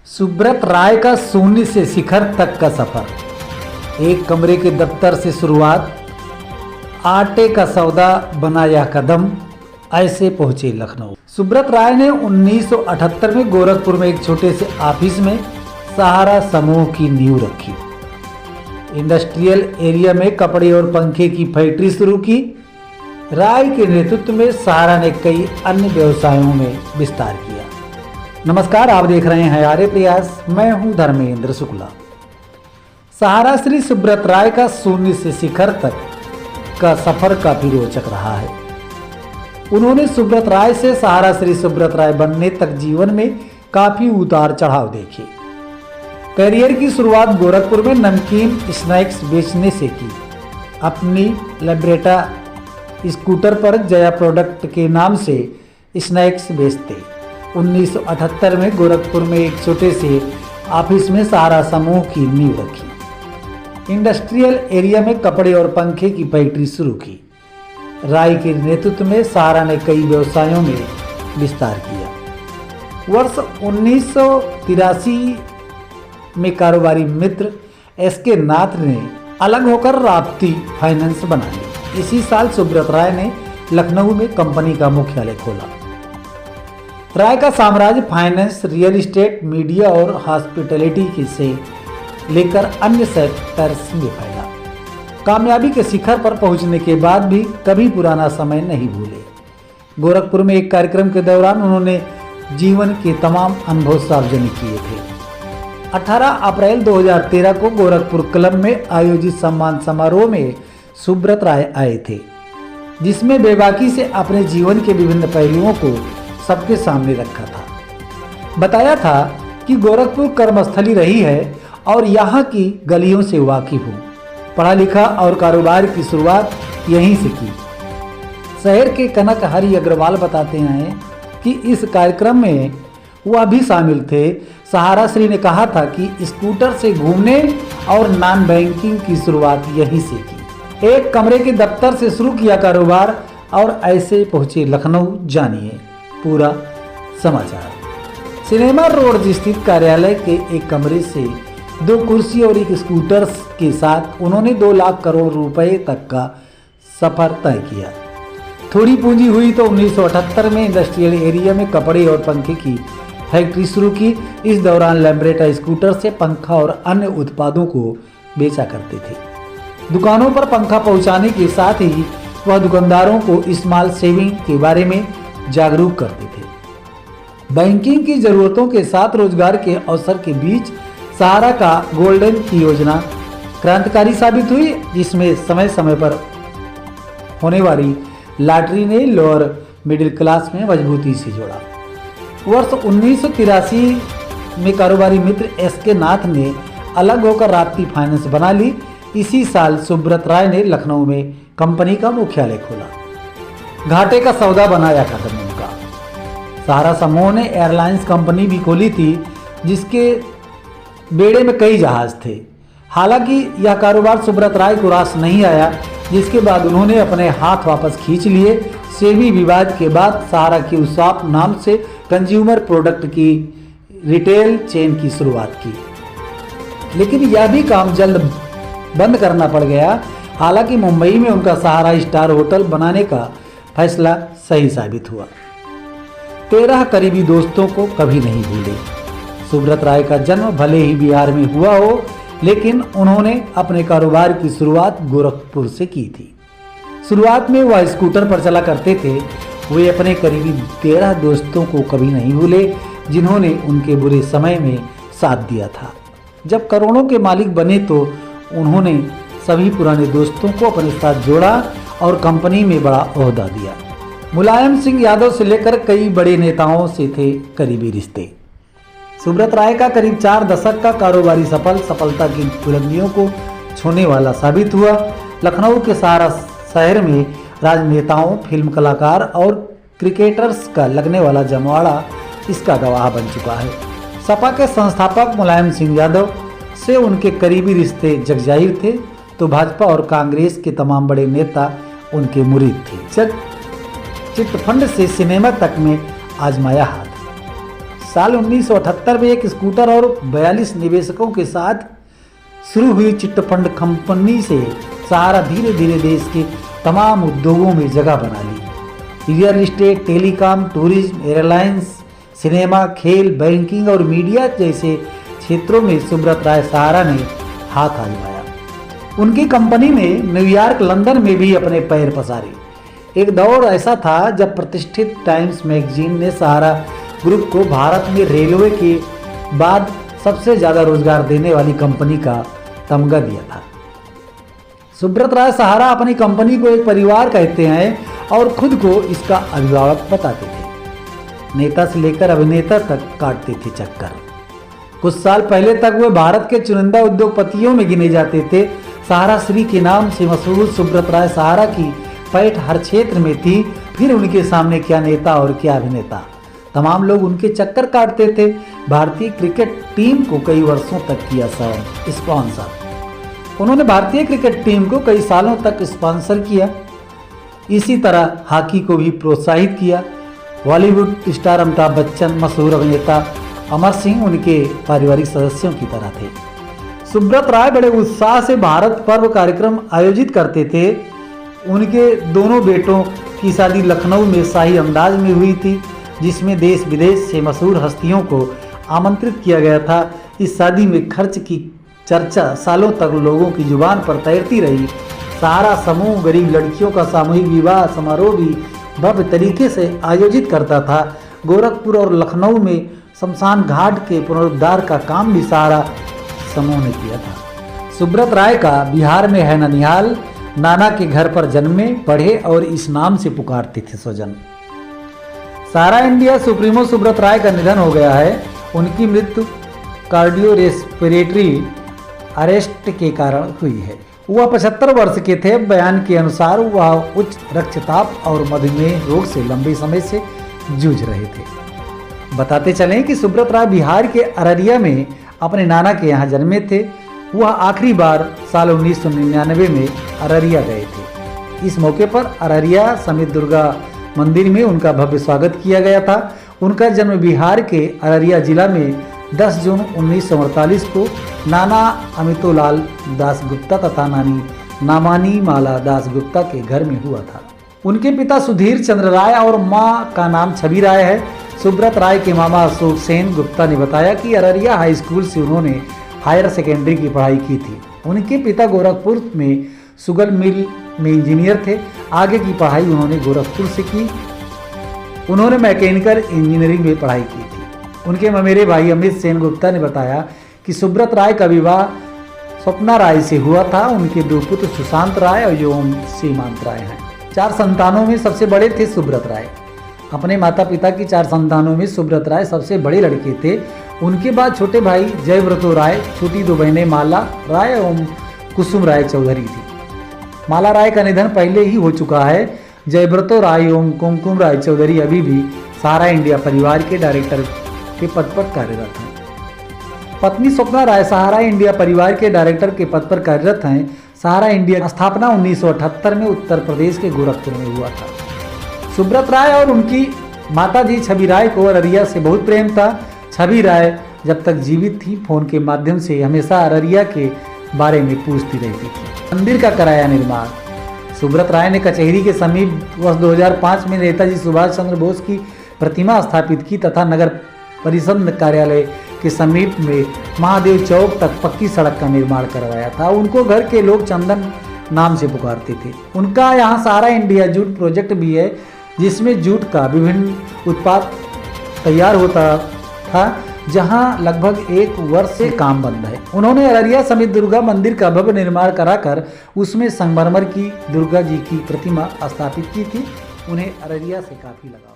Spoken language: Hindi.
सुब्रत राय का शून्य से शिखर तक का सफर। एक कमरे के दफ्तर से शुरुआत, आटे का सौदा बना यह कदम, ऐसे पहुंचे लखनऊ। सुब्रत राय ने 1978 में गोरखपुर में एक छोटे से ऑफिस में सहारा समूह की नींव रखी। इंडस्ट्रियल एरिया में कपड़े और पंखे की फैक्ट्री शुरू की। राय के नेतृत्व में सहारा ने कई अन्य व्यवसायों में विस्तार किया। नमस्कार, आप देख रहे हैं आर्य प्रयास, मैं हूं धर्मेंद्र शुक्ला। सहारा श्री सुब्रत राय का शून्य से शिखर तक का सफर काफी रोचक रहा है। उन्होंने सुब्रत राय से सहारा श्री सुब्रत राय बनने तक जीवन में काफी उतार चढ़ाव देखे। करियर की शुरुआत गोरखपुर में नमकीन स्नैक्स बेचने से की। अपनी लैब्रेटा स्कूटर पर जया प्रोडक्ट के नाम से स्नैक्स बेचते। 1978 में गोरखपुर में एक छोटे से ऑफिस में सहारा समूह की नींव रखी। इंडस्ट्रियल एरिया में कपड़े और पंखे की फैक्ट्री शुरू की। राय के नेतृत्व में सहारा ने कई व्यवसायों में विस्तार किया। वर्ष 1983 में कारोबारी मित्र एसके नाथ ने अलग होकर राप्ती फाइनेंस बना ली। इसी साल सुब्रत राय ने लखनऊ में कंपनी का मुख्यालय खोला। राय का साम्राज्य फाइनेंस, रियल एस्टेट, मीडिया और हॉस्पिटैलिटी से लेकर अन्य सेक्टर्स में फैला। कामयाबी के शिखर पर पहुंचने के बाद भी कभी पुराना समय नहीं भूले। गोरखपुर में एक कार्यक्रम के दौरान उन्होंने जीवन के तमाम अनुभव सार्वजनिक किए थे। 18 अप्रैल 2013 को गोरखपुर क्लब में आयोजित सम्मान समारोह में सुब्रत राय आए थे, जिसमें बेबाकी से अपने जीवन के विभिन्न पहलुओं को सबके सामने रखा था। बताया था कि गोरखपुर कर्मस्थली रही है और यहाँ की गलियों से वाकिफ हूँ। पढ़ा लिखा और कारोबार की शुरुआत यहीं से की। शहर के कनक हरि अग्रवाल बताते हैं कि इस कार्यक्रम में वह भी शामिल थे। सहारा श्री ने कहा था कि स्कूटर से घूमने और नॉन बैंकिंग की शुरुआत यहीं से की। एक कमरे के दफ्तर से शुरू किया कारोबार और ऐसे पहुंचे लखनऊ। जानिए पूरा समाचार। सिनेमा रोड स्थित कार्यालय के एक कमरे से 2 कुर्सी और एक स्कूटर के साथ उन्होंने 2 लाख करोड़ रुपए तक का सफर तय किया। थोड़ी पूंजी हुई तो 1978 में इंडस्ट्रियल एरिया में कपड़े और पंखे की फैक्ट्री शुरू की। इस दौरान लैम्ब्रेटा स्कूटर से पंखा और अन्य उत्पादों को बेचा करते थे। दुकानों पर पंखा पहुंचाने के साथ ही वह दुकानदारों को स्मॉल सेविंग के बारे में जागरूक करते थे। बैंकिंग की जरूरतों के साथ रोजगार के अवसर के बीच सहारा का गोल्डन की योजना क्रांतिकारी साबित हुई, जिसमें समय समय पर होने वाली लॉटरी ने लोअर मिडिल क्लास में मजबूती से जोड़ा। वर्ष 1983 में कारोबारी मित्र एसके नाथ ने अलग होकर राप्ती फाइनेंस बना ली। इसी साल सुब्रत राय ने लखनऊ में कंपनी का मुख्यालय खोला। घाटे का सौदा बनाया कदम उनका। सहारा समूह ने एयरलाइंस कंपनी भी खोली थी, जिसके बेड़े में कई जहाज थे। हालांकि यह कारोबार सुब्रत राय को रास नहीं आया, जिसके बाद उन्होंने अपने हाथ वापस खींच लिए। सेबी विवाद के बाद सहारा की उसाप नाम से कंज्यूमर प्रोडक्ट की रिटेल चेन की शुरुआत की, लेकिन यह भी काम जल्द बंद करना पड़ गया। हालांकि मुंबई में उनका सहारा स्टार होटल बनाने का फैसला सही साबित हुआ। 13 करीबी दोस्तों को कभी नहीं भूले। सुब्रत राय का जन्म भले ही बिहार में हुआ हो, लेकिन उन्होंने अपने कारोबार की शुरुआत गोरखपुर से की थी। शुरुआत में वह स्कूटर पर चला करते थे। वे अपने करीबी 13 दोस्तों को कभी नहीं भूले, जिन्होंने उनके बुरे समय में साथ दिया था। जब करोड़ों के मालिक बने तो उन्होंने सभी पुराने दोस्तों को अपने साथ जोड़ा और कंपनी में बड़ा ओहदा दिया। मुलायम सिंह यादव से लेकर कई बड़े नेताओं से थे करीबी रिश्ते। सुब्रत राय का करीब 4 दशक का कारोबारी सफलता की बुलंदियों को छूने वाला साबित हुआ। लखनऊ के सहारा शहर में राजनेताओं, फिल्म कलाकार और क्रिकेटर्स का लगने वाला जमवाड़ा इसका गवाह बन चुका है। सपा के संस्थापक मुलायम सिंह यादव से उनके करीबी रिश्ते जगजाहिर थे, तो भाजपा और कांग्रेस के तमाम बड़े नेता उनके मुरीद थे। चिटफंड से सिनेमा तक में आजमाया हाथ। साल 1978 में एक स्कूटर और 42 निवेशकों के साथ शुरू हुई चिटफंड कंपनी से सहारा धीरे धीरे देश के तमाम उद्योगों में जगह बना ली। Real estate, telecom, tourism, airlines, cinema, खेल, बैंकिंग और मीडिया जैसे क्षेत्रों में सुब्रत राय सहारा ने हाथ आजमाया। उनकी कंपनी ने न्यूयॉर्क, लंदन में भी अपने पैर पसारे। एक दौर ऐसा था जब प्रतिष्ठित टाइम्स मैगजीन ने सहारा ग्रुप को भारत में रेलवे के बाद सबसे ज़्यादा रोजगार देने वाली कंपनी का तमगा दिया था। सुब्रत राय सहारा अपनी कंपनी को एक परिवार कहते हैं और खुद को इसका अभिभावक बताते थे। नेता से लेकर अभिनेता तक काटते थे चक्कर। कुछ साल पहले तक वे भारत के चुनिंदा उद्योगपतियों में गिने जाते थे। सहारा श्री के नाम से मशहूर सुब्रत राय सहारा की पैठ हर क्षेत्र में थी। फिर उनके सामने क्या नेता और क्या अभिनेता, तमाम लोग उनके चक्कर काटते थे। भारतीय क्रिकेट टीम को कई वर्षों तक किया स्पॉन्सर। उन्होंने भारतीय क्रिकेट टीम को कई सालों तक स्पॉन्सर किया। इसी तरह हॉकी को भी प्रोत्साहित किया। बॉलीवुड स्टार अमिताभ बच्चन, मशहूर अभिनेता अमर सिंह उनके पारिवारिक सदस्यों की तरह थे। सुब्रत राय बड़े उत्साह से भारत पर्व कार्यक्रम आयोजित करते थे। उनके दोनों बेटों की शादी लखनऊ में शाही अंदाज में हुई थी, जिसमें देश विदेश से मशहूर हस्तियों को आमंत्रित किया गया था। इस शादी में खर्च की चर्चा सालों तक लोगों की जुबान पर तैरती रही। सहारा समूह गरीब लड़कियों का सामूहिक विवाह समारोह भी भव्य तरीके से आयोजित करता था। गोरखपुर और लखनऊ में शमशान घाट के पुनरुद्धार का काम भी सहारा समूह ने किया था। सुब्रत राय का बिहार में है ननिहाल। नाना के घर पर जन्मे, पढ़े और इस नाम से पुकारते थे स्वजन। सहारा इंडिया सुप्रीमो सुब्रत राय का निधन हो गया है। उनकी मृत्यु कार्डियो रेस्पिरेटरी अरेस्ट के कारण हुई है। वह 75 वर्ष के थे। बयान के अनुसार वह उच्च रक्तचाप और मधुमेह रोग से लंबे समय से जूझ रहे थे। बताते चलें कि सुब्रत राय बिहार के अररिया में अपने नाना के यहाँ जन्मे थे। वह आखिरी बार साल 1999 में अररिया गए थे। इस मौके पर अररिया समेत दुर्गा मंदिर में उनका भव्य स्वागत किया गया था। उनका जन्म बिहार के अररिया जिला में 10 जून 1948 को नाना अमितोलाल दासगुप्ता तथा नानी नामानी माला दासगुप्ता के घर में हुआ था। उनके पिता सुधीर चंद्र राय और मां का नाम छवि राय है। सुब्रत राय के मामा अशोक सेन गुप्ता ने बताया कि अररिया हाई स्कूल से उन्होंने हायर सेकेंडरी की पढ़ाई की थी। उनके पिता गोरखपुर में शुगर मिल में इंजीनियर थे। आगे की पढ़ाई उन्होंने गोरखपुर से की। उन्होंने मैकेनिकल इंजीनियरिंग में पढ़ाई की थी। उनके ममेरे भाई अमित सेन गुप्ता ने बताया कि सुब्रत राय का विवाह स्वप्ना राय से हुआ था। उनके 2 पुत्र सुशांत राय और एवं सीमांत राय हैं। 4 संतानों में सबसे बड़े थे सुब्रत राय। अपने माता पिता की 4 संतानों में सुब्रत राय सबसे बड़े लड़के थे। उनके बाद छोटे भाई जयव्रतो राय, छोटी 2 बहनें माला राय एवं कुसुम राय चौधरी थी। माला राय का निधन पहले ही हो चुका है। जयव्रतो राय एवं कुमकुम राय चौधरी अभी भी सहारा इंडिया परिवार के डायरेक्टर के पद पर कार्यरत हैं। पत्नी स्वप्ना राय सहारा इंडिया परिवार के डायरेक्टर के पद पर कार्यरत हैं। सहारा इंडिया की स्थापना 1978 में उत्तर प्रदेश के गोरखपुर में हुआ था। सुब्रत राय और उनकी माताजी छवि राय को अररिया से बहुत प्रेम था। छवि राय जब तक जीवित थी फोन के माध्यम से हमेशा अररिया के बारे में पूछती रहती थी। मंदिर का कराया निर्माण। सुब्रत राय ने कचहरी के समीप वर्ष 2005 में नेताजी सुभाष चंद्र बोस की प्रतिमा स्थापित की तथा नगर परिषद कार्यालय के समीप में महादेव चौक तक पक्की सड़क का निर्माण करवाया था। उनको घर के लोग चंदन नाम से पुकारते थे। उनका यहाँ सहारा इंडिया जूट प्रोजेक्ट भी है, जिसमें जूट का विभिन्न उत्पाद तैयार होता था, जहां लगभग 1 वर्ष से काम बंद है। उन्होंने अररिया समेत दुर्गा मंदिर का भव्य निर्माण कराकर उसमें संगमरमर की दुर्गा जी की प्रतिमा स्थापित की थी। उन्हें अररिया से काफी लगाव